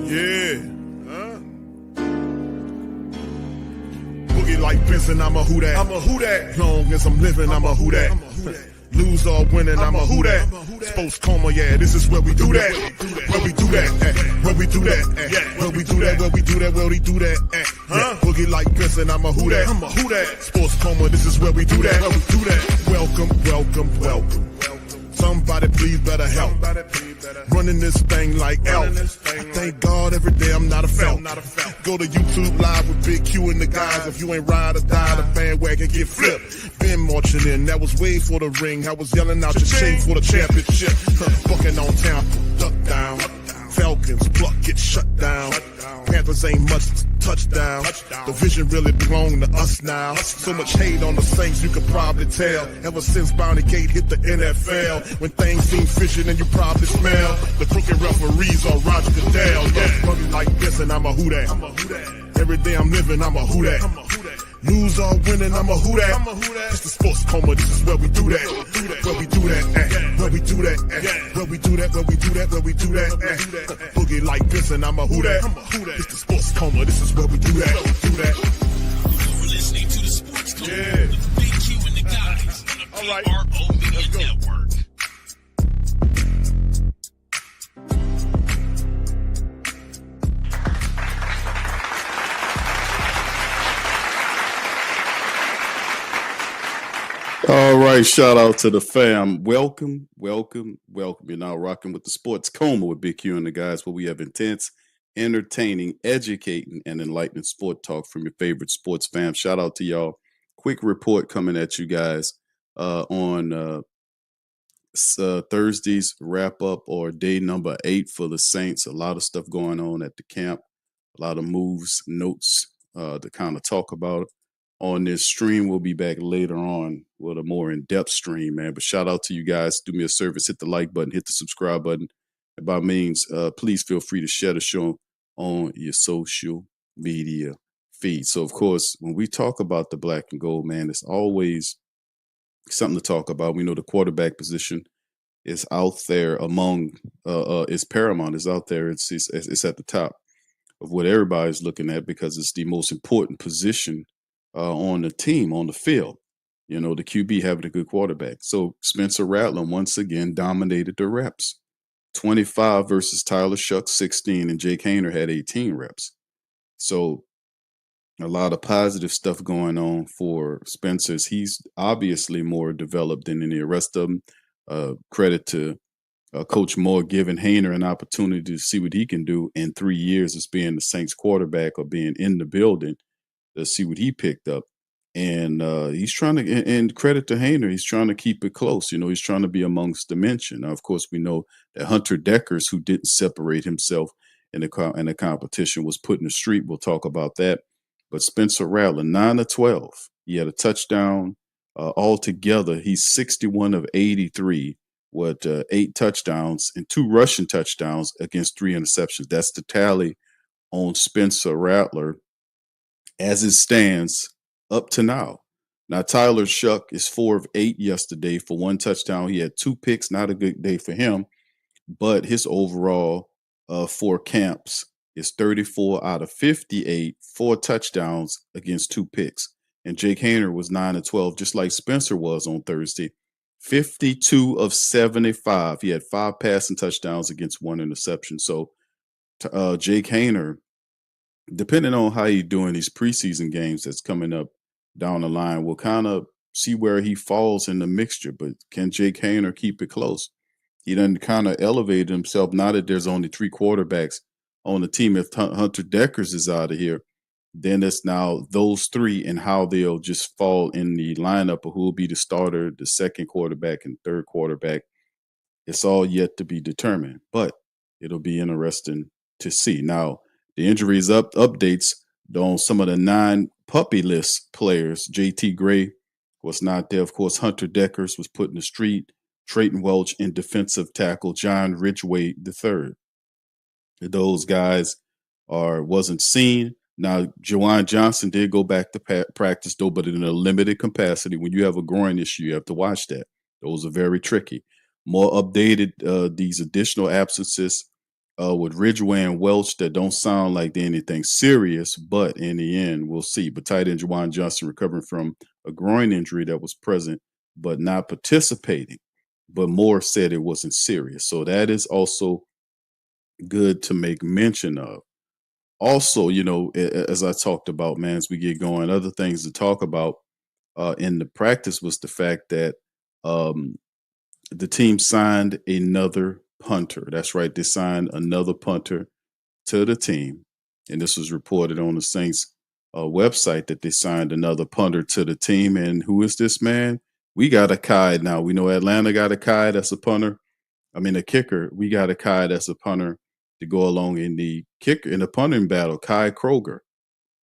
Yeah. Boogie like Benson, I'm a who that. I'm a who that. Long as I'm living, I'm a who that. Lose or winning, I'm a who that. Sports coma, yeah, this is where we do that. Where we do that, where we do that, where we do that, where we do that, where we do that. Boogie like Benson, I'm a who that. I'm a who that. Sports coma, this is where we do that. Where we do that. Welcome, welcome, welcome. Somebody please better help. Running this thing like Elf. I thank God every day I'm not a felt. Go to YouTube Live with Big Q and the guys. If you ain't ride or die, the bandwagon get flipped. Been marching in, that was way for the ring. I was yelling out your shade for the championship. Bucking on town, duck down. Falcons, pluck, get shut down. Panthers ain't much touchdown. The vision really belong to us now. So much hate on the Saints, you could probably tell. Ever since Bounty Gate hit the NFL, when things seem fishy, then you probably smell the crooked referees or Roger Goodell. Yeah, running like this, and I'm a who that. Every day I'm living, I'm a who that. Lose or winning, I'm a who that. It's the sports coma, this is where we do that. Where we do that, where we do that, where we do that, where we do that, where we do that. Boogie like this, and I'm a who that. It's the sports coma, this is where we do that. You're listening to the sports coma with Big Q and the guys on the PRO Media Network. All right, shout out to the fam. Welcome. You're now rocking with the Sports Coma with Big Q and the guys, where we have intense, entertaining, educating, and enlightening sport talk from your favorite sports fam. Shout out to y'all. Quick report coming at you guys on Thursday's wrap up, or day number 8 for the Saints. A lot of stuff going on at the camp, a lot of moves, notes to kind of talk about on this stream. We'll be back later on with a more in-depth stream, man. But shout out to you guys. Do me a service, hit the like button, hit the subscribe button. And by means, please feel free to share the show on your social media feed. So, of course, when we talk about the black and gold, man, it's always something to talk about. We know the quarterback position is out there among, is paramount, is out there. It's at the top of what everybody's looking at, because it's the most important position on the team, on the field. You know, the QB having a good quarterback. So Spencer Rattler once again dominated the reps. 25 versus Tyler Shuck, 16, and Jake Haener had 18 reps. So a lot of positive stuff going on for Spencer. He's obviously more developed than any of the rest of them. Credit to Coach Moore giving Haener an opportunity to see what he can do in 3 years as being the Saints quarterback, or being in the building, to see what he picked up. And he's trying to, and credit to Haener, he's trying to keep it close. You know, he's trying to be amongst the mention. Now, of course, we know that Hunter Dekkers, who didn't separate himself in the competition, was put in the street. We'll talk about that. But Spencer Rattler, 9 of 12. He had a touchdown. Altogether, he's 61 of 83 with 8 touchdowns and 2 rushing touchdowns against 3 interceptions. That's the tally on Spencer Rattler as it stands up to now. Now, Tyler Shuck is 4 of 8 yesterday for 1 touchdown. He had 2 picks, not a good day for him, but his overall 4 camps is 34 out of 58, 4 touchdowns against 2 picks. And Jake Haener was 9 of 12, just like Spencer was on Thursday. 52 of 75. He had 5 passing touchdowns against 1 interception. So Jake Haener, depending on how he's doing these preseason games that's coming up down the line, we'll kind of see where he falls in the mixture. But can Jake Haener keep it close? He done kind of elevated himself. Now that there's only 3 quarterbacks on the team, if Hunter Dekkers is out of here, then it's now those 3 and how they'll just fall in the lineup of who will be the starter, the second quarterback, and third quarterback. It's all yet to be determined, but it'll be interesting to see. Now, the injuries updates on some of the 9 puppy list players. JT Gray was not there. Of course, Hunter Dekkers was put in the street. Trayton Welch and defensive tackle John Ridgway III. Those guys wasn't seen. Now, Jawan Johnson did go back to practice, though, but in a limited capacity. When you have a groin issue, you have to watch that. Those are very tricky. More updated, these additional absences with Ridgeway and Welch that don't sound like they're anything serious, but in the end, we'll see. But tight end Juwan Johnson recovering from a groin injury that was present, but not participating. But Moore said it wasn't serious. So that is also good to make mention of. Also, as I talked about, man, as we get going, other things to talk about in the practice was the fact that um, the team signed another punter. That's right, they signed another punter to the team, and this was reported on the Saints website that they signed another punter to the team. And who is this man? We got a Kai now. We know Atlanta got a Kai that's a punter. I mean, a kicker. We got a Kai that's a punter to go along in the kicker in the punting battle. Kai Kroeger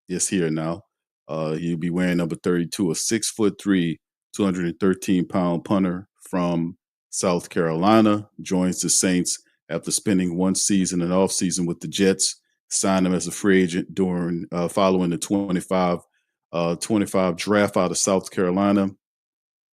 is here now. He'll be wearing number 32, a 6'3", 213-pound punter from South Carolina. Joins the Saints after spending one season and off season with the Jets. Signed him as a free agent during following the 25 draft out of South Carolina.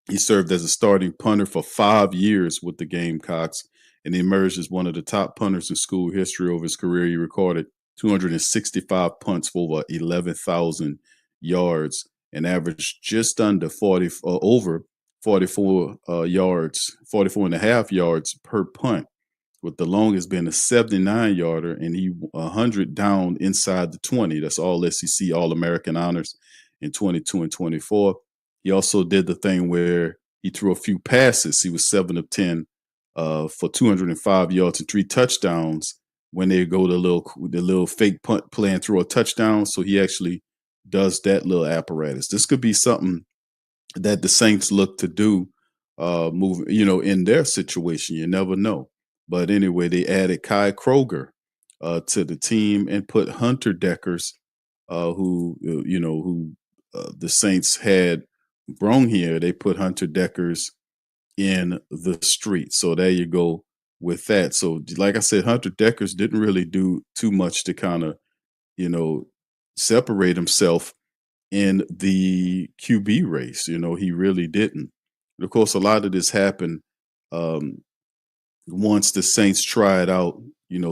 He served as a starting punter for 5 years with the Gamecocks and emerged as one of the top punters in school history. Over his career, he recorded 265 punts for over 11,000 yards and averaged just under 40, over 44 yards, 44 and a half yards per punt, with the longest being a 79-yarder, and he 100 down inside the 20. That's all SEC All-American honors in 22 and 24. He also did the thing where he threw a few passes. He was 7 of 10 for 205 yards and 3 touchdowns when they go the little fake punt play and throw a touchdown. So he actually does that little apparatus. This could be something that the Saints look to do moving, in their situation. You never know. But anyway, they added Kai Kroeger to the team and put Hunter Dekkers, who the Saints had brung here. They put Hunter Dekkers in the street. So there you go with that. So like I said, Hunter Dekkers didn't really do too much to kind of, separate himself in the QB race. He really didn't. And of course, a lot of this happened once the Saints tried out,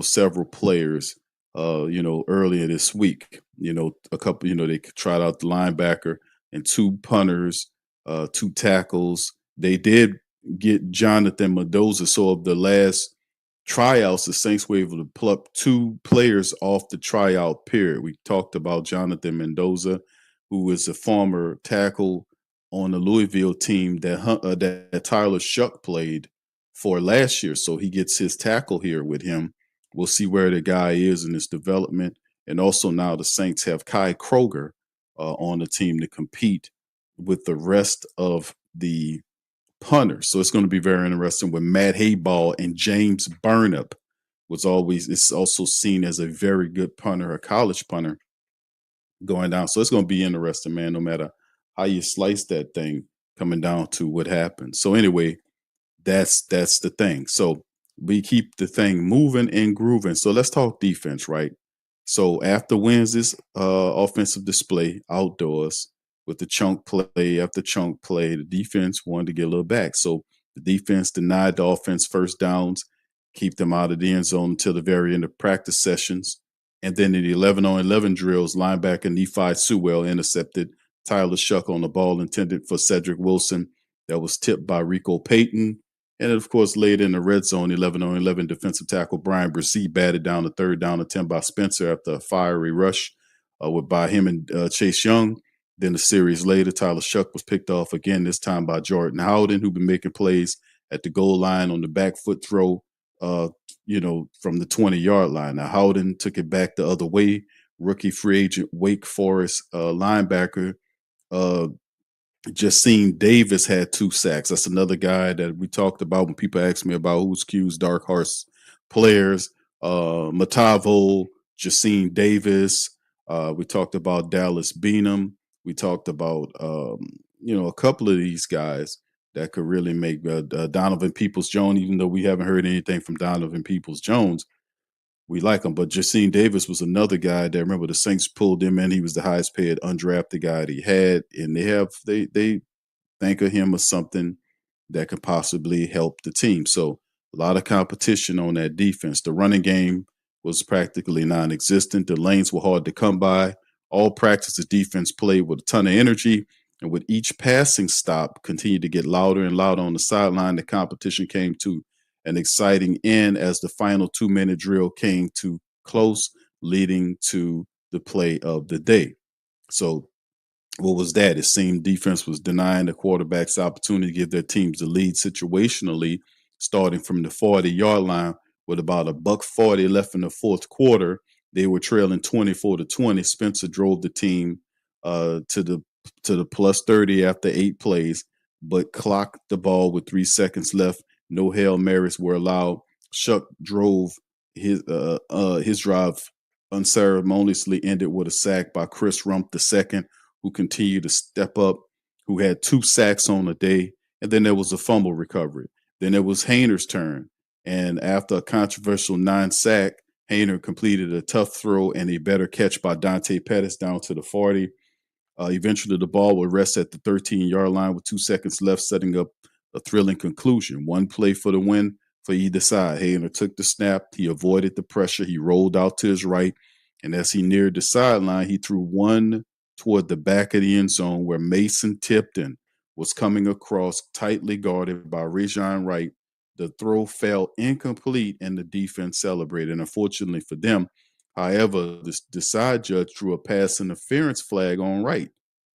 several players, earlier this week. A couple, they tried out the linebacker and 2 punters, 2 tackles. They did get Jonathan Mendoza. So of the last tryouts, the Saints were able to pluck 2 players off the tryout period. We talked about Jonathan Mendoza, who is a former tackle on the Louisville team that Tyler Shuck played for last year. So he gets his tackle here with him. We'll see where the guy is in his development. And also now the Saints have Kai Kroeger on the team to compete with the rest of the punters. So it's going to be very interesting with Matt Hayball and James Burnap is also seen as a very good punter, a college punter going down. So it's going to be interesting, man, no matter how you slice that thing coming down to what happens. So anyway, that's the thing. So we keep the thing moving and grooving. So let's talk defense, right? So after Wednesday's offensive display outdoors with the chunk play after chunk play, the defense wanted to get a little back. So the defense denied the offense first downs, keep them out of the end zone until the very end of practice sessions. And then in the 11-on-11 drills, linebacker Nephi Sewell intercepted Tyler Shuck on the ball intended for Cedric Wilson that was tipped by Rico Payton. And of course, later in the red zone, 11-on-11 defensive tackle Brian Bresee batted down the 3rd down attempt by Spencer after a fiery rush by him and Chase Young. Then a series later, Tyler Shuck was picked off again, this time by Jordan Howden, who'd been making plays at the goal line on the back foot throw, from the 20-yard line. Now, Howden took it back the other way. Rookie free agent Wake Forest linebacker Jacine Davis had 2 sacks. That's another guy that we talked about when people asked me about who's Q's dark horse players. Matavo, Jacine Davis. We talked about Dallas Beenum. We talked about, a couple of these guys that could really make Donovan Peoples-Jones, even though we haven't heard anything from Donovan Peoples-Jones. We like him. But Jacine Davis was another guy that, remember, the Saints pulled him in. He was the highest paid undrafted guy that he had. And they think of him as something that could possibly help the team. So a lot of competition on that defense. The running game was practically non-existent. The lanes were hard to come by. All practice, the defense played with a ton of energy, and with each passing stop, continued to get louder and louder on the sideline. The competition came to an exciting end as the final 2-minute drill came to close, leading to the play of the day. So what was that? It seemed defense was denying the quarterbacks the opportunity to give their teams the lead situationally, starting from the 40-yard line with about $1:40 left in the fourth quarter. They were trailing 24-20. Spencer drove the team to the plus 30 after 8 plays, but clocked the ball with 3 seconds left. No Hail Marys were allowed. Shuck drove his drive unceremoniously ended with a sack by Chris Rump II, who continued to step up, who had 2 sacks on the day. And then there was a fumble recovery. Then it was Hayner's turn. And after a controversial 9-sack, Hayner completed a tough throw and a better catch by Dante Pettis down to the 40. Eventually, the ball would rest at the 13-yard line with 2 seconds left, setting up a thrilling conclusion. One play for the win for either side. Hayner took the snap. He avoided the pressure. He rolled out to his right. And as he neared the sideline, he threw one toward the back of the end zone where Mason Tipton was coming across, tightly guarded by Rajon Wright. The throw fell incomplete, and the defense celebrated. And unfortunately for them, however, the side judge drew a pass interference flag on Wright,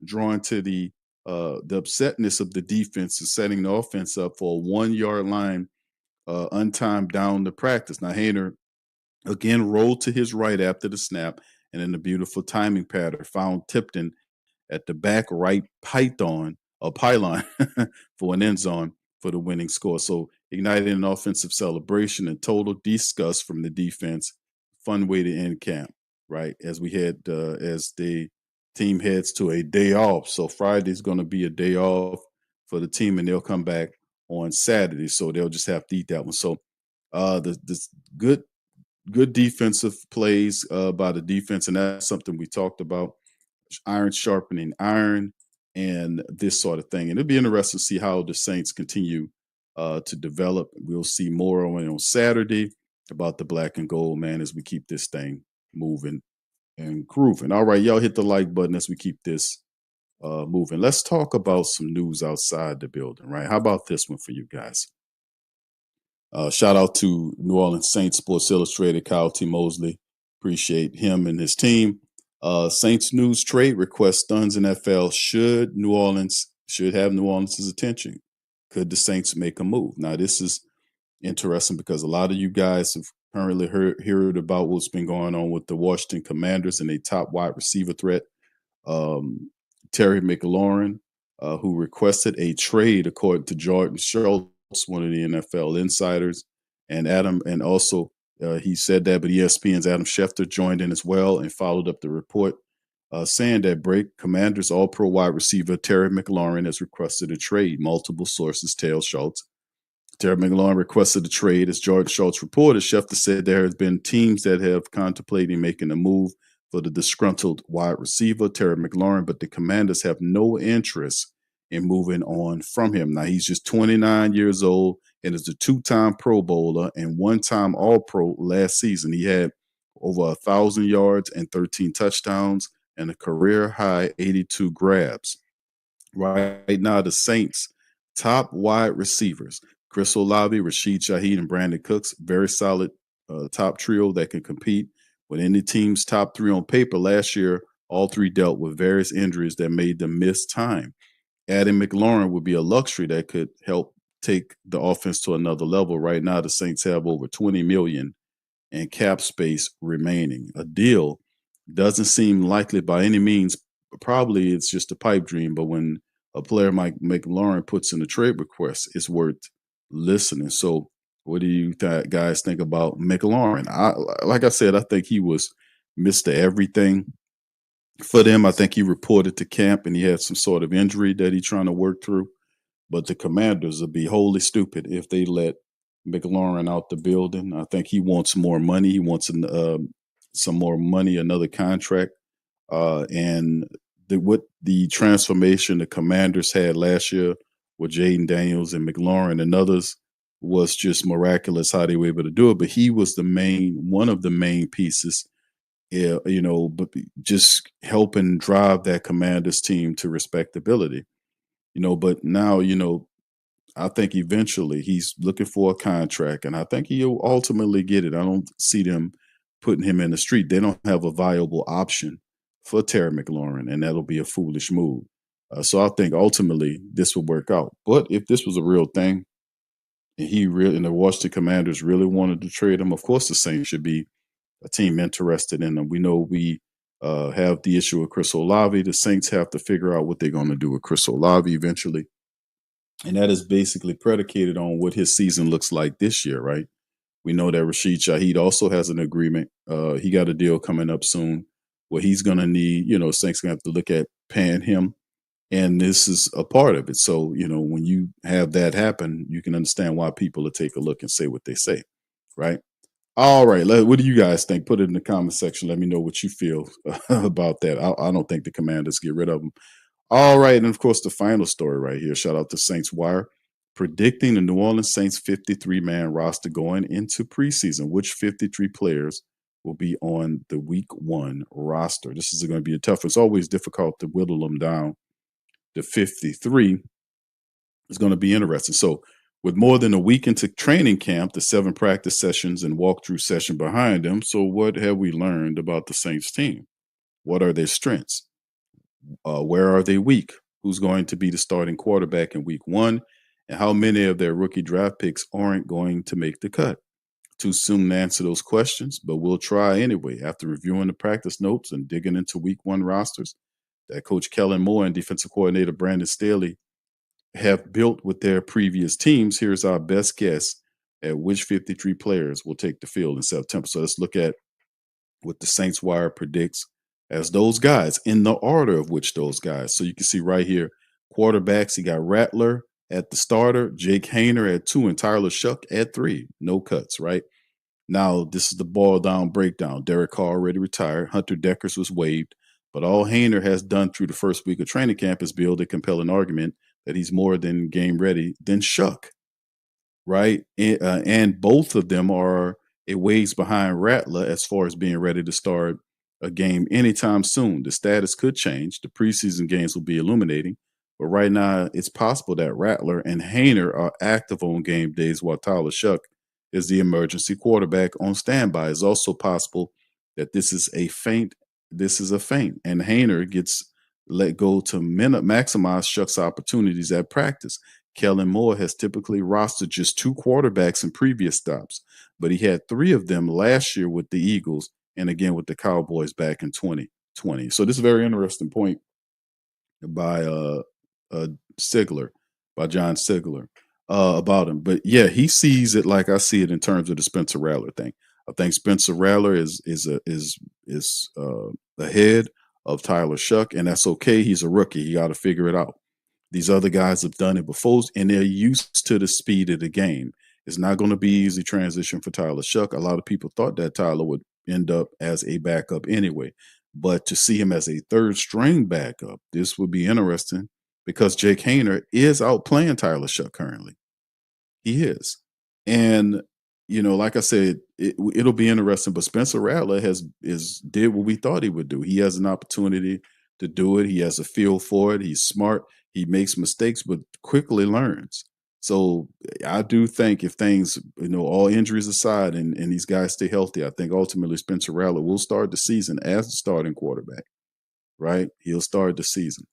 drawing to the upsetness of the defense and setting the offense up for a 1-yard line untimed down to practice. Now, Hayner again rolled to his right after the snap, and in a beautiful timing pattern, found Tipton at the back right pylon for an end zone for the winning score. So ignited an offensive celebration and total disgust from the defense. Fun way to end camp, right? As we head, as the team heads to a day off. So Friday's going to be a day off for the team, and they'll come back on Saturday. So they'll just have to eat that one. So the good defensive plays by the defense, and that's something we talked about. Iron sharpening iron and this sort of thing. And it'll be interesting to see how the Saints continue to develop. We'll see more on Saturday about the black and gold, man, as we keep this thing moving and grooving. All right, y'all hit the like button as we keep this moving. Let's talk about some news outside the building, right? How about this one for you guys? Shout out to New Orleans Saints Sports Illustrated, Kyle T. Mosley. Appreciate him and his team. Saints news trade request stuns NFL. Should have New Orleans' attention? Could the Saints make a move? Now, this is interesting because a lot of you guys have currently heard about what's been going on with the Washington Commanders and a top wide receiver threat, Terry McLaurin, who requested a trade, according to Jordan Schultz, one of the NFL insiders, and he said that, but ESPN's Adam Schefter joined in as well and followed up the report, saying that Commanders All-Pro wide receiver Terry McLaurin has requested a trade. Multiple sources tell Schultz. Terry McLaurin requested a trade. As Jordan Schultz reported, Schefter said there has been teams that have contemplated making a move for the disgruntled wide receiver, Terry McLaurin, but the Commanders have no interest in moving on from him. Now, he's just 29 years old and is a 2-time Pro Bowler and 1-time All-Pro last season. He had over 1,000 yards and 13 touchdowns and a career-high 82 grabs. Right now, the Saints' top wide receivers, Chris Olave, Rashid Shaheed, and Brandon Cooks, very solid top trio that can compete with any team's top 3 on paper. Last year, all 3 dealt with various injuries that made them miss time. Adding McLaurin would be a luxury that could help take the offense to another level. Right now, the Saints have over $20 million in cap space remaining. A deal doesn't seem likely by any means. Probably it's just a pipe dream, but when a player like McLaurin puts in a trade request, it's worth listening. So what do you guys think about McLaurin? Like I said, I think he was Mr. Everything for them. I think he reported to camp and he had some sort of injury that he's trying to work through. But the Commanders would be wholly stupid if they let McLaurin out the building. I think he wants more money. He wants some more money, another contract. With the transformation the Commanders had last year with Jaden Daniels and McLaurin and others, was just miraculous how they were able to do it. But he was one of the main pieces, but just helping drive that Commanders team to respectability. But now, I think eventually he's looking for a contract, and I think he'll ultimately get it. I don't see them putting him in the street. They don't have a viable option for Terry McLaurin, and that'll be a foolish move. So I think ultimately this will work out. But if this was a real thing, and the Washington Commanders really wanted to trade him, of course the Saints should be a team interested in him. We know we have the issue with Chris Olave. The Saints have to figure out what they're going to do with Chris Olave eventually. And that is basically predicated on what his season looks like this year, right? We know that Rashid Shaheed also has an agreement. He got a deal coming up soon where he's going to need, Saints going to have to look at paying him. And this is a part of it. So, when you have that happen, you can understand why people will take a look and say what they say, right? All right. What do you guys think? Put it in the comment section. Let me know what you feel about that. I don't think the Commanders get rid of him. All right. And of course, the final story right here. Shout out to Saints Wire. Predicting the New Orleans Saints 53-man roster going into preseason. Which 53 players will be on the week 1 roster? This is going to be a tough one. It's always difficult to whittle them down. The 53 is going to be interesting. So with more than a week into training camp, the 7 practice sessions and walkthrough session behind them. So what have we learned about the Saints team? What are their strengths? Where are they weak? Who's going to be the starting quarterback in week 1? And how many of their rookie draft picks aren't going to make the cut? Too soon to answer those questions, but we'll try anyway. After reviewing the practice notes and digging into week 1 rosters that Coach Kellen Moore and defensive coordinator Brandon Staley have built with their previous teams, here's our best guess at which 53 players will take the field in September. So let's look at what the Saints Wire predicts as those guys in the order of which those guys. So you can see right here, quarterbacks, he got Rattler at the starter, Jake Haener at 2, and Tyler Shuck at 3. No cuts, right? Now, this is the ball down breakdown. Derek Carr already retired. Hunter Dekkers was waived. But all Haener has done through the first week of training camp is build a compelling argument that he's more than game ready than Shuck, right? And both of them are a ways behind Rattler as far as being ready to start a game anytime soon. The status could change. The preseason games will be illuminating. But right now, it's possible that Rattler and Haener are active on game days while Tyler Shuck is the emergency quarterback on standby. It's also possible that this is a feint. And Haener gets let go to maximize Shuck's opportunities at practice. Kellen Moore has typically rostered just 2 quarterbacks in previous stops, but he had 3 of them last year with the Eagles and again with the Cowboys back in 2020. So this is a very interesting point by John Sigler about him. But yeah, he sees it like I see it in terms of the Spencer Rattler thing. I think Spencer Rattler is ahead of Tyler Shuck, and that's okay. He's a rookie. You got to figure it out. These other guys have done it before, and they're used to the speed of the game. It's not going to be easy transition for Tyler Shuck. A lot of people thought that Tyler would end up as a backup anyway. But to see him as a third-string backup, this would be interesting because Jake Haener is outplaying Tyler Shuck currently. He is. And like I said, it'll be interesting. But Spencer Rattler did what we thought he would do. He has an opportunity to do it. He has a feel for it. He's smart. He makes mistakes, but quickly learns. So I do think if things, all injuries aside, and these guys stay healthy, I think ultimately Spencer Rattler will start the season as the starting quarterback. Right? He'll start the season.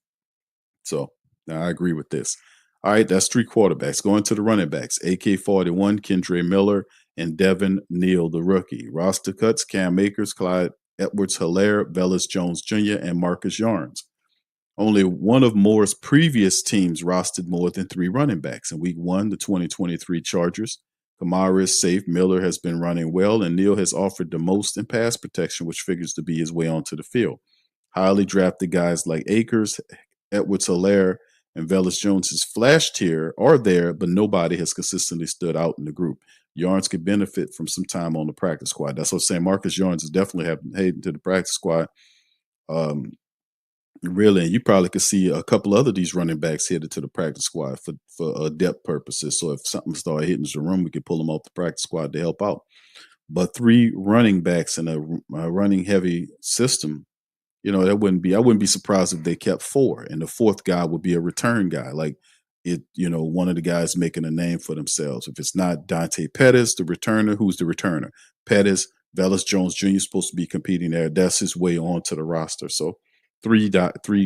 So I agree with this. All right, that's 3 quarterbacks. Going to the running backs, AK-41, Kendre Miller, and Devin Neal, the rookie. Roster cuts, Cam Akers, Clyde Edwards-Helaire, Velus Jones Jr., and Marcus Yarns. Only one of Moore's previous teams rostered more than 3 running backs. In week 1, the 2023 Chargers. Kamara is safe, Miller has been running well, and Neal has offered the most in pass protection, which figures to be his way onto the field. Highly drafted guys like Akers, Edwards-Helaire, and Velus Jones's flash tier are there, but nobody has consistently stood out in the group. Yarns could benefit from some time on the practice squad. That's what I'm saying. Marcus Yarns is definitely heading to the practice squad. Really, and you probably could see a couple other these running backs headed to the practice squad for depth purposes. So if something started hitting the room, we could pull them off the practice squad to help out. But 3 running backs in a running heavy system, I wouldn't be surprised if they kept 4, and the 4th guy would be a return guy, like one of the guys making a name for themselves. If it's not Dante Pettis, the returner, who's the returner? Pettis, Velus Jones Jr. is supposed to be competing there. That's his way onto the roster. So 3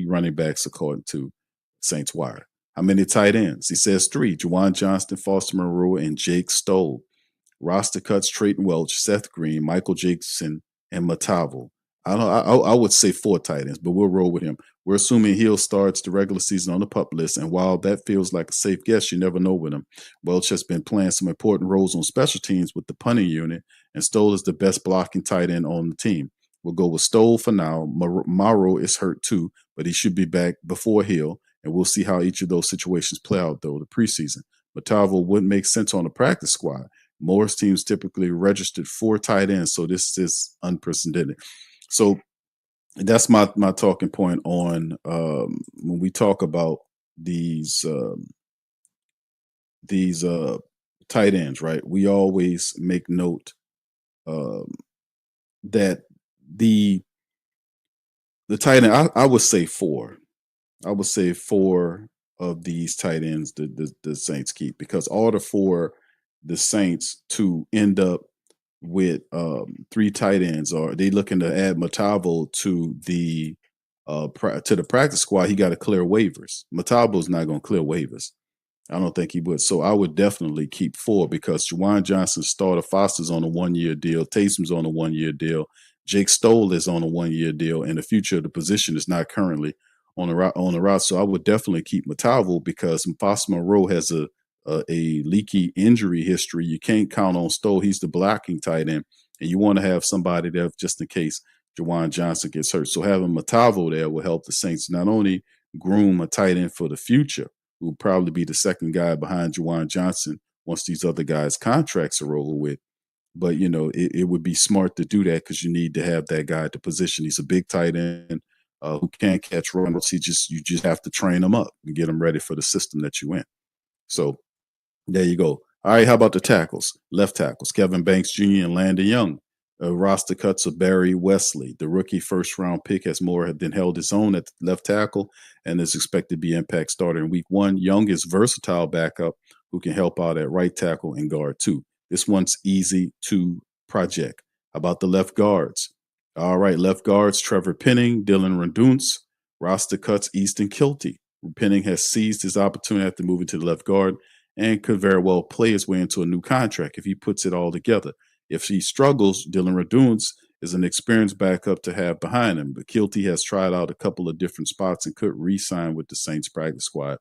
running backs according to Saints Wire. How many tight ends? He says 3: Juwan Johnston, Foster Moreau, and Jake Stoll. Roster cuts: Trayton Welch, Seth Green, Michael Jackson, and Matavo. I would say 4 tight ends, but we'll roll with him. We're assuming Hill starts the regular season on the PUP list, and while that feels like a safe guess, you never know with him. Welch has been playing some important roles on special teams with the punting unit, and Stoll is the best blocking tight end on the team. We'll go with Stoll for now. Morrow is hurt too, but he should be back before Hill, and we'll see how each of those situations play out, though, the preseason. Matavo wouldn't make sense on the practice squad. Most teams typically registered 4 tight ends, so this is unprecedented. So that's my talking point on when we talk about these tight ends, right? We always make note that the tight end, I would say 4. I would say 4 of these tight ends the Saints keep, because order for the Saints to end up with 3 tight ends, or they looking to add Matavo to the practice squad, he got to clear waivers. Matavo's not going to clear waivers. I don't think he would. So I would definitely keep 4, because Juwan Johnson starter, Foster's on a 1-year deal, Taysom's on a 1-year deal, Jake Stoll is on a 1-year deal, and the future of the position is not currently on the route. So I would definitely keep Matavo, because Foster Moreau has a leaky injury history. You can't count on Stoll. He's the blocking tight end, and you want to have somebody there just in case Juwan Johnson gets hurt. So having Matavo there will help the Saints not only groom a tight end for the future, who will probably be the second guy behind Juwan Johnson once these other guys' contracts are over with, but it would be smart to do that, because you need to have that guy at the position. He's a big tight end who can't catch runs. You just have to train him up and get him ready for the system that you in. So there you go. All right, how about the tackles? Left tackles: Kevin Banks Jr. and Landon Young. Roster cuts of Barry Wesley. The rookie first-round pick has more than held his own at left tackle and is expected to be impact starter in week 1. Young is versatile backup who can help out at right tackle and guard too. This one's easy to project. How about the left guards? All right, left guards: Trevor Penning, Dylan Radunz. Roster cuts: Easton Kilty. Penning has seized his opportunity after moving to the left guard and could very well play his way into a new contract if he puts it all together. If he struggles, Dylan Radunz is an experienced backup to have behind him, but Kilty has tried out a couple of different spots and could re-sign with the Saints practice squad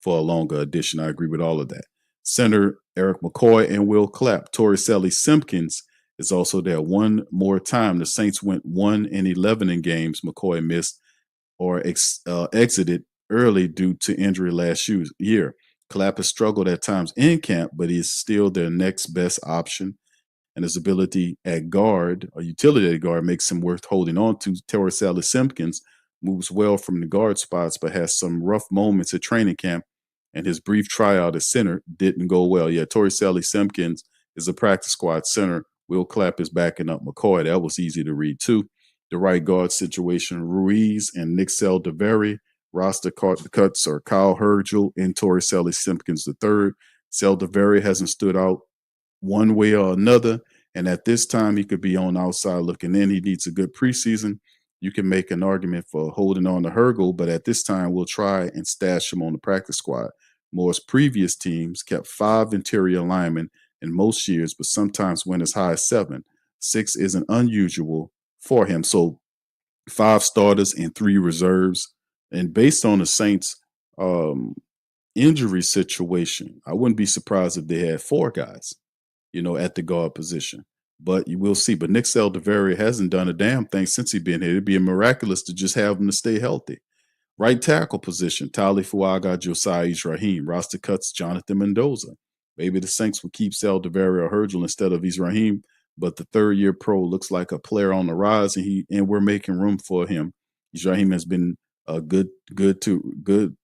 for a longer addition. I agree with all of that. Center: Eric McCoy and Will Clapp. Torricelli Simpkins is also there. One more time, the Saints went 1-11 in games McCoy missed or exited early due to injury last year. Clapp has struggled at times in camp, but he is still their next best option, and his ability at guard, or utility at guard, makes him worth holding on to. Torricelli Simpkins moves well from the guard spots, but has some rough moments at training camp, and his brief tryout at center didn't go well. Yeah, Torricelli Simpkins is a practice squad center. Will Clapp is backing up McCoy. That was easy to read too. The right guard situation: Ruiz and Nick Seldaveri. Roster cuts are Kyle Hergel and Torricelli Simpkins III. Seldaveri hasn't stood out one way or another, and at this time he could be on the outside looking in. He needs a good preseason. You can make an argument for holding on to Hergel, but at this time we'll try and stash him on the practice squad. Moore's previous teams kept 5 interior linemen in most years, but sometimes went as high as 7. 6 isn't unusual for him. So 5 starters and 3 reserves. And based on the Saints' injury situation, I wouldn't be surprised if they had 4 guys, at the guard position. But you will see. But Nick Seldaveri hasn't done a damn thing since he's been here. It'd be miraculous to just have him to stay healthy. Right tackle position: Tali Fuaga, Josiah Raheem. Roster cuts: Jonathan Mendoza. Maybe the Saints would keep Seldaveri or Hergel instead of Raheem, but the third-year pro looks like a player on the rise, and we're making room for him. Raheem has been Good to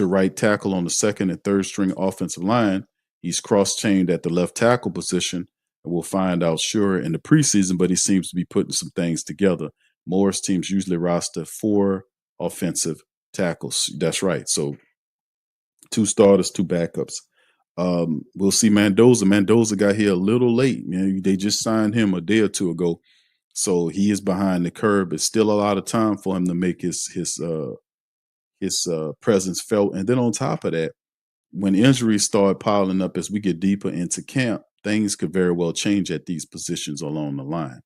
right tackle on the second and third string offensive line. He's cross-chained at the left tackle position, and we'll find out sure in the preseason, but he seems to be putting some things together. Morris teams usually roster 4 offensive tackles. That's right. So 2 starters, 2 backups. We'll see Mendoza. Mendoza got here a little late. They just signed him a day or two ago. So he is behind the curve. It's still a lot of time for him to make his presence felt. And then on top of that, when injuries start piling up as we get deeper into camp, things could very well change at these positions along the line.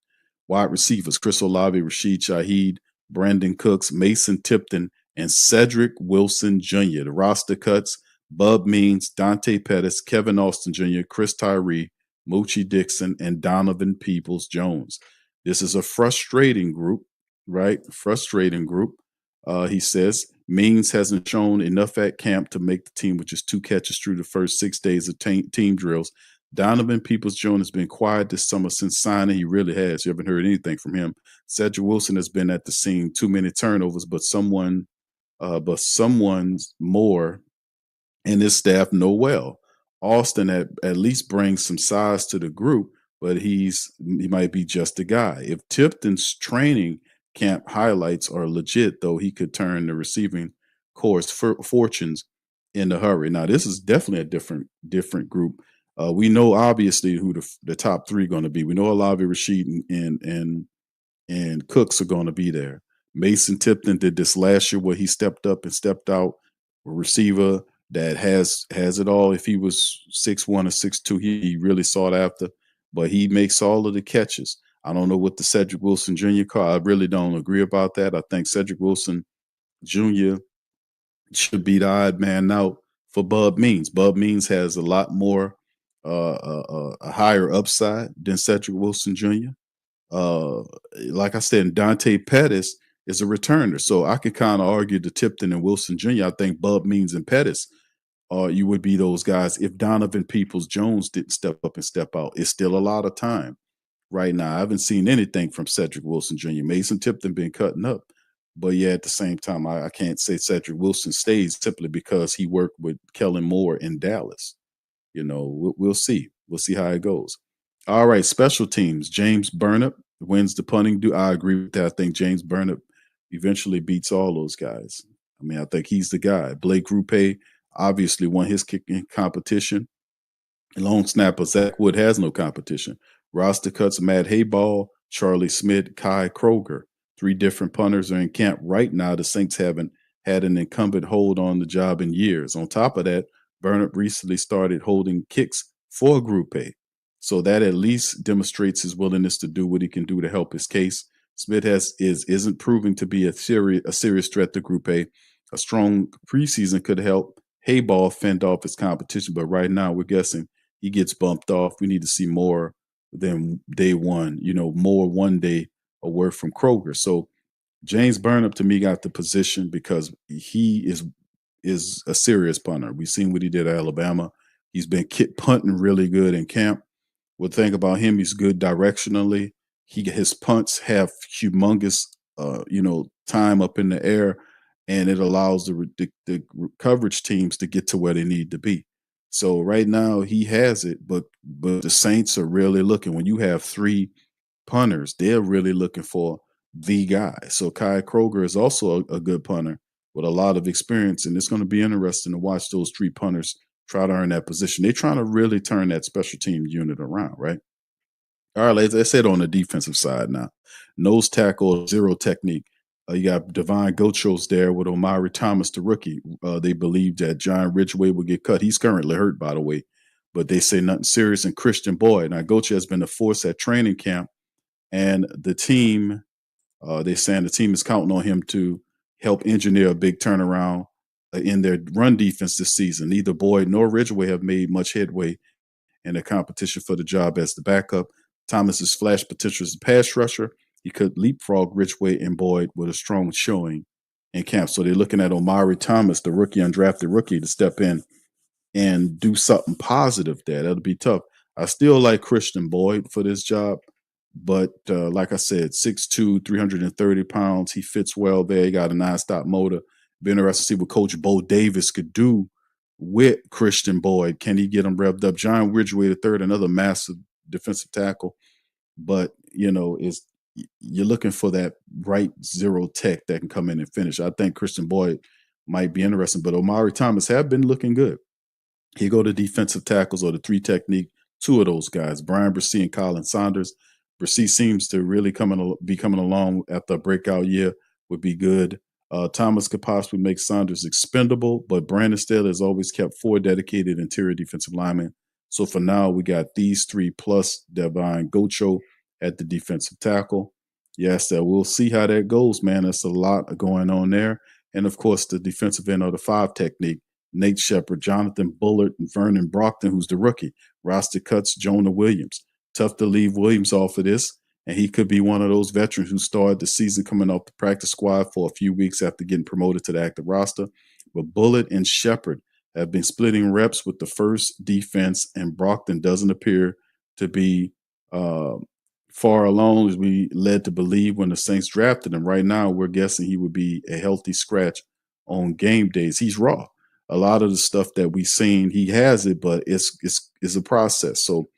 Wide receivers, Chris Olave, Rashid Shaheed, Brandon Cooks, Mason Tipton, and Cedric Wilson Jr. The roster cuts: Bub Means, Dante Pettis, Kevin Austin Jr., Chris Tyree, Moochie Dixon, and Donovan Peoples-Jones. This is a frustrating group, right? Frustrating group. He says Means hasn't shown enough at camp to make the team with just 2 catches through the first 6 days of team drills. Donovan Peoples-Jones has been quiet this summer since signing. He really has. You haven't heard anything from him. Cedric Wilson has been at the scene. Too many turnovers, but someone's more and his staff know well. Austin at least brings some size to the group, but he might be just a guy. If Tipton's training camp highlights are legit, though, he could turn the receiving course fortunes in a hurry. Now, this is definitely a different group. We know obviously who the top 3 going to be. We know Olave, Rashid, and Cooks are going to be there. Mason Tipton did this last year where he stepped up and stepped out. A receiver that has it all. If he was 6'1" or 6'2", he really sought after, but he makes all of the catches. I don't know what the Cedric Wilson Jr. call. I really don't agree about that. I think Cedric Wilson Jr. should be the odd man out for Bub Means. Bub Means has a lot more, a higher upside than Cedric Wilson Jr. Like I said, Dante Pettis is a returner. So I could kind of argue the Tipton and Wilson Jr. I think Bub Means and Pettis you would be those guys if Donovan Peoples-Jones didn't step up and step out. It's still a lot of time right now. I haven't seen anything from Cedric Wilson Jr. Mason Tipton been cutting up. But yeah, at the same time, I can't say Cedric Wilson stays simply because he worked with Kellen Moore in Dallas. We'll see. We'll see how it goes. All right, special teams. James Burnip wins the punting duel. I agree with that. I think James Burnip eventually beats all those guys. I mean, I think he's the guy. Blake Grupe obviously won his kicking competition. Long snapper Zach Wood has no competition. Roster cuts: Matt Hayball, Charlie Smith, Kai Kroeger. 3 different punters are in camp right now. The Saints haven't had an incumbent hold on the job in years. On top of that, Burnip recently started holding kicks for Group A. So that at least demonstrates his willingness to do what he can do to help his case. Smith isn't proving to be a serious threat to Group A. A strong preseason could help Hayball fend off his competition, but right now we're guessing he gets bumped off. We need to see more than day one, more one day of work from Kroeger. So James Burnip to me got the position because he is a serious punter. We've seen what he did at Alabama. He's been punting really good in camp. One thing about him, he's good directionally. His punts have humongous, time up in the air, and it allows the coverage teams to get to where they need to be. So right now he has it, but the Saints are really looking. When you have 3 punters, they're really looking for the guy. So Kai Kroeger is also a good punter with a lot of experience, and it's going to be interesting to watch those 3 punters try to earn that position. They're trying to really turn that special team unit around, right? All right, let's head on the defensive side now. Nose tackle, zero technique. You got Devon Gochos there with Omari Thomas, the rookie. They believe that John Ridgeway will get cut. He's currently hurt, by the way, but they say nothing serious. And Christian Boyd. Now, Gocha has been a force at training camp, and the team, they're saying the team is counting on him to help engineer a big turnaround in their run defense this season. Neither Boyd nor Ridgeway have made much headway in the competition for the job as the backup. Thomas's flash potential as a pass rusher. He could leapfrog Ridgeway and Boyd with a strong showing in camp. So they're looking at Omari Thomas, the rookie, undrafted rookie, to step in and do something positive there. That'll be tough. I still like Christian Boyd for this job, But like I said, 6'2", 330 pounds. He fits well there. He got a nonstop motor. Be interested to see what Coach Bo Davis could do with Christian Boyd. Can he get him revved up? John Ridgway III, another massive defensive tackle. But, you're looking for that right zero tech that can come in and finish. I think Christian Boyd might be interesting, but Omari Thomas have been looking good. He go to defensive tackles or the three technique, two of those guys, Brian Brissy and Colin Saunders. Brissy seems to really be coming along after a breakout year, would be good. Thomas could possibly make Saunders expendable, but Brandon Staley has always kept 4 dedicated interior defensive linemen. So for now, we got these 3 plus Devine Gocho at the defensive tackle. Yes, we'll see how that goes, man. There's a lot going on there. And of course, the defensive end of the 5 technique, Nate Shepard, Jonathan Bullard, and Vernon Brockton, who's the rookie. Roster cuts Jonah Williams. Tough to leave Williams off of this, and he could be one of those veterans who started the season coming off the practice squad for a few weeks after getting promoted to the active roster. But Bullard and Shepard have been splitting reps with the first defense, and Brockton doesn't appear to be far along as we led to believe when the Saints drafted him. Right now, we're guessing he would be a healthy scratch on game days. He's raw. A lot of the stuff that we've seen, he has it, but it's a process. So,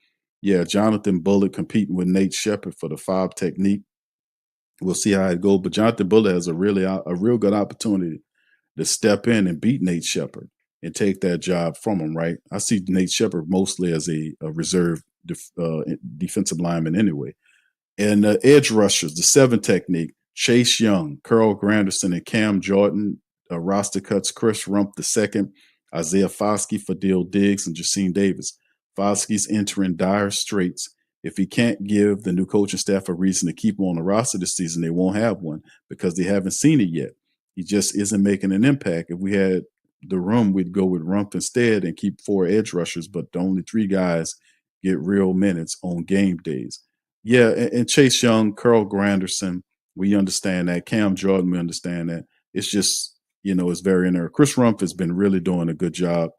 yeah, Jonathan Bullard competing with Nate Shepard for the 5 technique. We'll see how it goes. But Jonathan Bullard has a real good opportunity to step in and beat Nate Shepard and take that job from him, right? I see Nate Shepard mostly as a reserve defensive lineman anyway. And edge rushers, the 7 technique, Chase Young, Carl Granderson, and Cam Jordan. Roster cuts Chris Rump II, Isaiah Foskey, Fadil Diggs, and Jacine Davis. Foskey's entering dire straits. If he can't give the new coaching staff a reason to keep him on the roster this season, they won't have one because they haven't seen it yet. He just isn't making an impact. If we had the room, we'd go with Rump instead and keep 4 edge rushers, but the only 3 guys get real minutes on game days. Yeah, and Chase Young, Carl Granderson, we understand that. Cam Jordan, we understand that. It's just, it's very in there. Chris Rump has been really doing a good job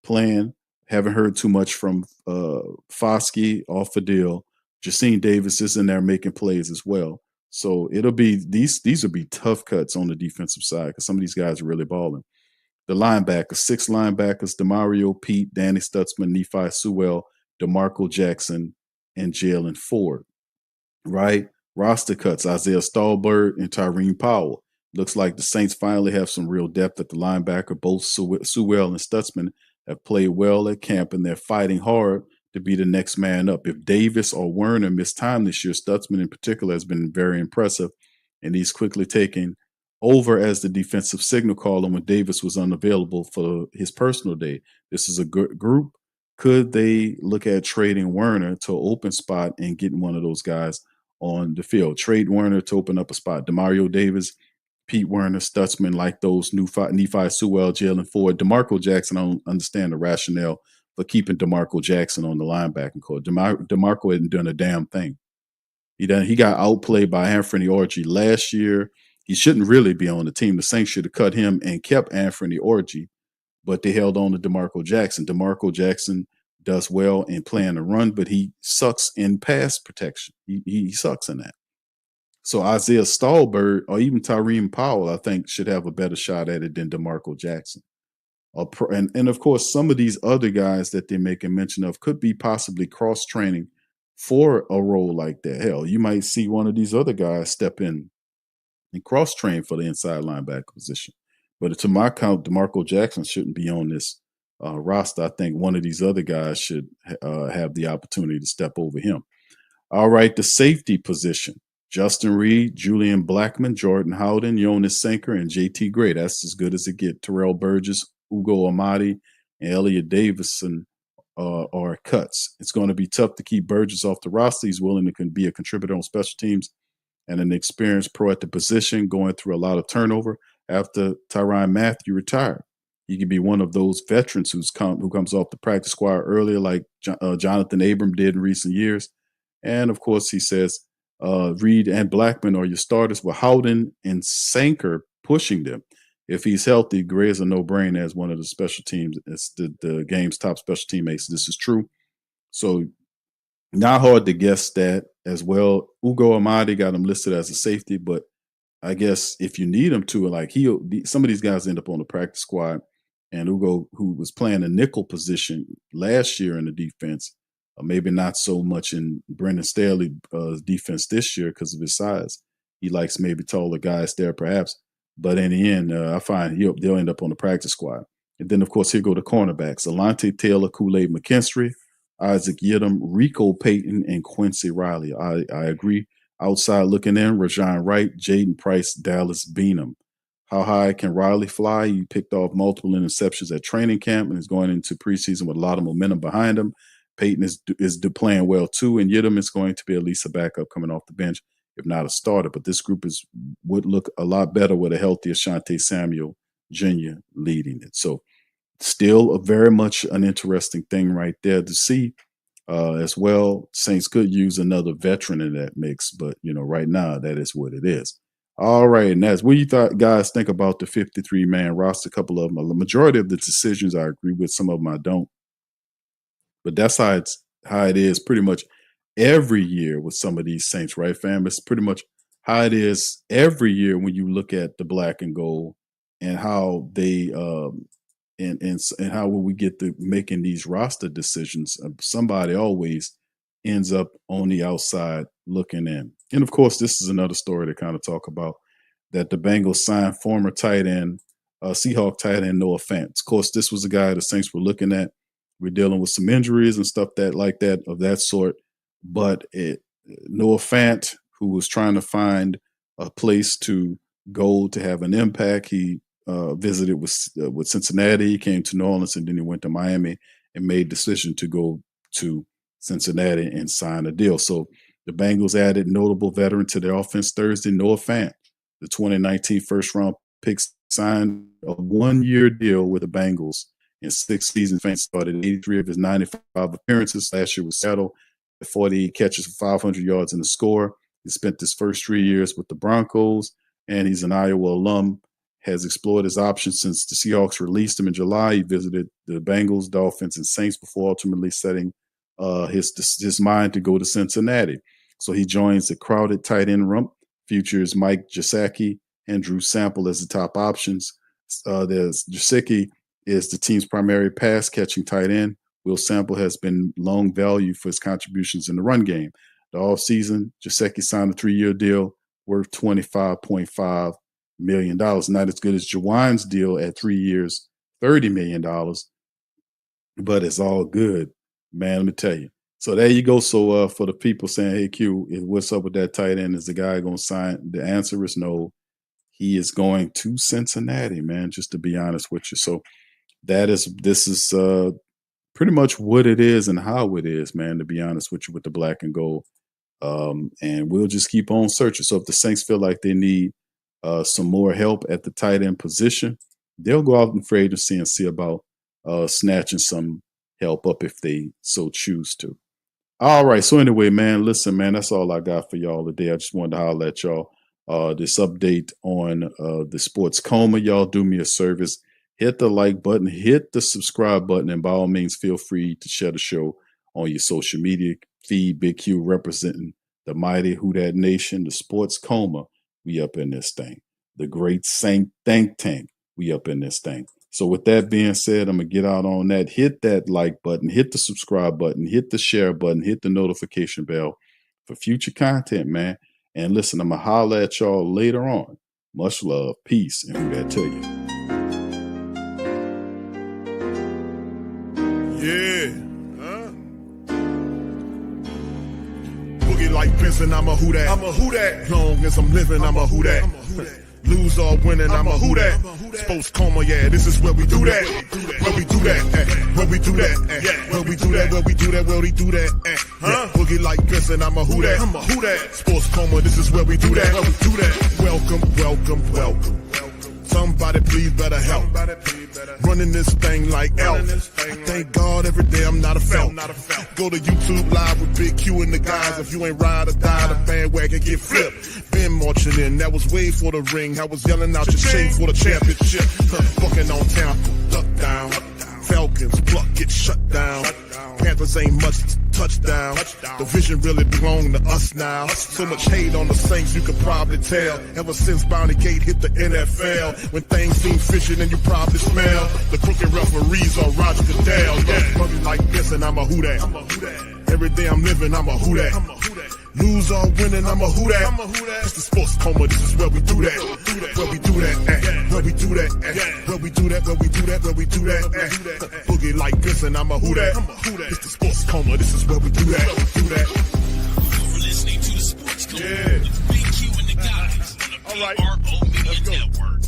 playing. Haven't heard too much from Foskey or Fadil. Jacine Davis is in there making plays as well. So it'll be these will be tough cuts on the defensive side because some of these guys are really balling. The linebackers, 6 linebackers, DeMario Pete, Danny Stutzman, Nephi Sewell, DeMarco Jackson, and Jalen Ford. Right? Roster cuts, Isaiah Stallbird and Tyrene Powell. Looks like the Saints finally have some real depth at the linebacker. Both Sewell and Stutzman have played well at camp, and they're fighting hard to be the next man up. If Davis or Werner missed time this year, Stutzman in particular has been very impressive, and he's quickly taken over as the defensive signal caller when Davis was unavailable for his personal day. This is a good group. Could they look at trading Werner to an open spot and getting one of those guys on the field? Trade Werner to open up a spot. DeMario Davis, Pete Werner, Stutzman, like those Nephi Sewell, Jalen Ford. DeMarco Jackson, I don't understand the rationale for keeping DeMarco Jackson on the linebacking court. DeMarco hadn't done a damn thing. He got outplayed by Anthony Orji last year. He shouldn't really be on the team. The Saints should have cut him and kept Anthony Orji, but they held on to DeMarco Jackson. DeMarco Jackson does well in playing the run, but he sucks in pass protection. He sucks in that. So Isaiah Stallbird or even Tyrene Powell, I think, should have a better shot at it than DeMarco Jackson. And of course, some of these other guys that they're making mention of could be possibly cross-training for a role like that. Hell, you might see one of these other guys step in and cross-train for the inside linebacker position. But to my count, DeMarco Jackson shouldn't be on this roster. I think one of these other guys should have the opportunity to step over him. All right, the safety position. Justin Reed, Julian Blackman, Jordan Howden, Jonas Sanker, and JT Gray. That's as good as it gets. Terrell Burgess, Ugo Amadi, and Elliot Davison are cuts. It's going to be tough to keep Burgess off the roster. He's willing to be a contributor on special teams and an experienced pro at the position, going through a lot of turnover after Tyrann Mathieu retired. He could be one of those veterans who comes off the practice squad earlier, like Jonathan Abram did in recent years. And, of course, he says Reed and Blackman are your starters, with Howden and Sanker pushing them. If he's healthy, Gray is a no-brainer as one of the special teams. It's the game's top special teammates. This is true. So not hard to guess that as well. Ugo Amadi got him listed as a safety, but I guess if you need him to, like some of these guys end up on the practice squad. And Ugo, who was playing a nickel position last year in the defense, maybe not so much in Brendan Staley's defense this year because of his size. He likes maybe taller guys there, perhaps. But in the end, I find they'll end up on the practice squad. And then, of course, here go the cornerbacks: Alante Taylor, Kool-Aid McKinstry, Isaac Yiadom, Rico Payton, and Quincy Riley. I agree. Outside looking in, Rajon Wright, Jaden Price, Dallas Beenum. How high can Riley fly? He picked off multiple interceptions at training camp and is going into preseason with a lot of momentum behind him. Payton is playing well too, and Yiadom is going to be at least a backup coming off the bench, if not a starter. But this group would look a lot better with a healthy Asante Samuel Jr. leading it. So still very much an interesting thing right there to see as well. Saints could use another veteran in that mix, but right now that is what it is. All right, and that's what you guys think about the 53-man roster. A couple of them, the majority of the decisions I agree with, some of them I don't. But that's how it is pretty much every year with some of these Saints, right, fam? It's pretty much how it is every year when you look at the black and gold and how they and how when we get to making these roster decisions, somebody always ends up on the outside looking in. And of course, this is another story to kind of talk about, that the Bengals signed former tight end, Seahawks tight end Noah Fant. Of course, this was a guy the Saints were looking at. We're dealing with some injuries and stuff of that sort. But Noah Fant, who was trying to find a place to go to have an impact, he visited with Cincinnati. He came to New Orleans, and then he went to Miami and made the decision to go to Cincinnati and sign a deal. So the Bengals added notable veteran to their offense Thursday, Noah Fant, the 2019 first-round pick, signed a one-year deal with the Bengals. In 6 seasons, Fant started 83 of his 95 appearances. Last year was Seattle, 48 catches for 500 yards in the score. He spent his first 3 years with the Broncos, and he's an Iowa alum. Has explored his options since the Seahawks released him in July. He visited the Bengals, Dolphins, and Saints before ultimately setting his mind to go to Cincinnati. So he joins the crowded tight end room. Futures Mike Gesicki and Drew Sample as the top options. There's Gesicki is the team's primary pass-catching tight end. Will Sample has been long valued for his contributions in the run game. The offseason, Gesicki signed a 3-year deal worth $25.5 million. Not as good as Jawan's deal at 3 years, $30 million, but it's all good, man. Let me tell you. So there you go. So for the people saying, hey, Q, what's up with that tight end? Is the guy going to sign? The answer is no. He is going to Cincinnati, man, just to be honest with you. So this is pretty much what it is and how it is, man, to be honest with you, with the black and gold. And we'll just keep on searching. So if the Saints feel like they need some more help at the tight end position, they'll go out in free agency and see about snatching some help up if they so choose to. All right. So anyway, man, listen, man, that's all I got for y'all today. I just wanted to holler at y'all. This update on the Sports Coma. Y'all do me a service. Hit the like button, hit the subscribe button, and by all means, feel free to share the show on your social media feed. Big Q representing the mighty Who Dat Nation, the Sports Coma. We up in this thing. The great Saint Think Tank. We up in this thing. So with that being said, I'm going to get out on that. Hit that like button, hit the subscribe button, hit the share button, hit the notification bell for future content, man. And listen, I'm going to holler at y'all later on. Much love, peace, and Who Dat tell you. Yeah. Boogie like Benson, I'm a Who Dat. I'm a Who Dat. Long as I'm living, I'm a Who Dat. Lose or winning, I'm a Who Dat. Sports Coma, yeah, this is where we do that. Where we do that, where we do that, where we do that, where we do that, where we do that. Boogie like Benson, I'm a Who Dat. I'm a Who Dat. Sports Coma, this is where we do that. Where we do that. Welcome, welcome, welcome. Somebody please better help. Running this thing like elf. I thank God every day I'm not a felt. Go to YouTube Live with Big Q and the guys. If you ain't ride or die, the bandwagon get flipped. Been marching in, that was way for the ring. I was yelling out your shade for the championship. Fucking on Tampa, duck down. Falcons, pluck, get shut down. Panthers ain't much touchdown. The vision really belong to us now. So much hate on the Saints, you could probably tell. Ever since Bounty Gate hit the NFL, when things seem fishy, then you probably smell the crooked referees or Roger Goodell. Yeah, money like this, and I'm a who that. Every day I'm living, I'm a who that. Lose or winning, I'm a who that. It's the sports coma, this is where we do that. Where we do that at. Where we do that at. Where we do that, where we do that, where we do that at. Boogie like this, and I'm a who that. It's the sports coma, this is where we do that. You're listening to the Sports Coma with Big Q and the guys on the PRO Media Network.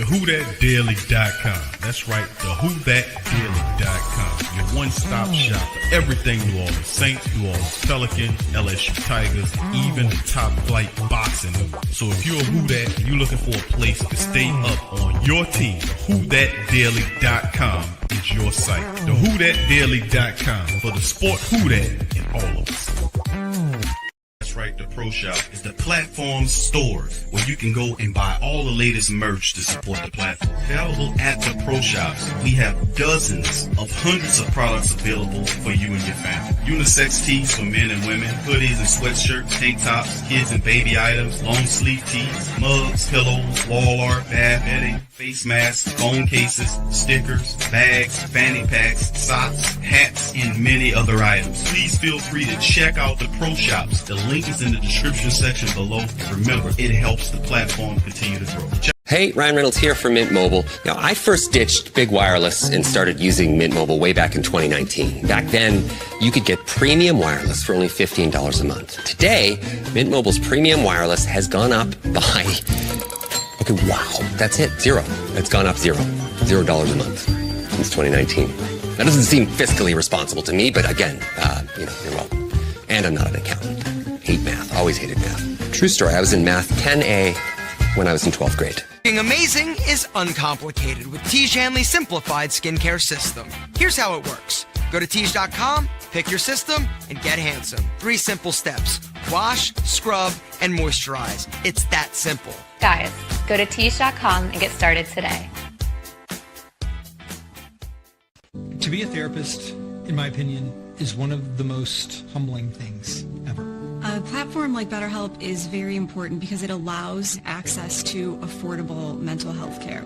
WhoThatDaily.com. That's right, the WhoThatDaily.com. Your one-stop shop for everything New Orleans Saints, New Orleans Pelicans, LSU Tigers, even the top flight boxing news. So if you're a Who That and you're looking for a place to stay up on your team, WhoThatDaily.com is your site. The WhoThatDaily.com for the sport Who That in all of us. Right, the Pro Shop is the platform store where you can go and buy all the latest merch to support the platform. Available at the Pro Shops, we have dozens of hundreds of products available for you and your family. Unisex tees for men and women, hoodies and sweatshirts, tank tops, kids and baby items, long sleeve tees, mugs, pillows, wall art, bath bedding, face masks, phone cases, stickers, bags, fanny packs, socks, hats, and many other items. Please feel free to check out the Pro Shops. The link is in the description section below. Remember, it helps the platform continue to grow. Hey, Ryan Reynolds here from Mint Mobile. Now, I first ditched big wireless and started using Mint Mobile way back in 2019. Back then, you could get premium wireless for only $15 a month. Today, Mint Mobile's premium wireless has gone up by... Okay, wow, that's it, zero. It's gone up $0 a month since 2019. That doesn't seem fiscally responsible to me, but again, you're welcome. And I'm not an accountant. Hate math, always hated math. True story, I was in math 10A when I was in 12th grade. Being amazing is uncomplicated with Tiege Hanley's simplified skincare system. Here's how it works. Go to Tiege.com, pick your system, and get handsome. 3 simple steps. Wash, scrub, and moisturize. It's that simple. Guys, go to Tiege.com and get started today. To be a therapist, in my opinion, is one of the most humbling things ever. A platform like BetterHelp is very important because it allows access to affordable mental health care.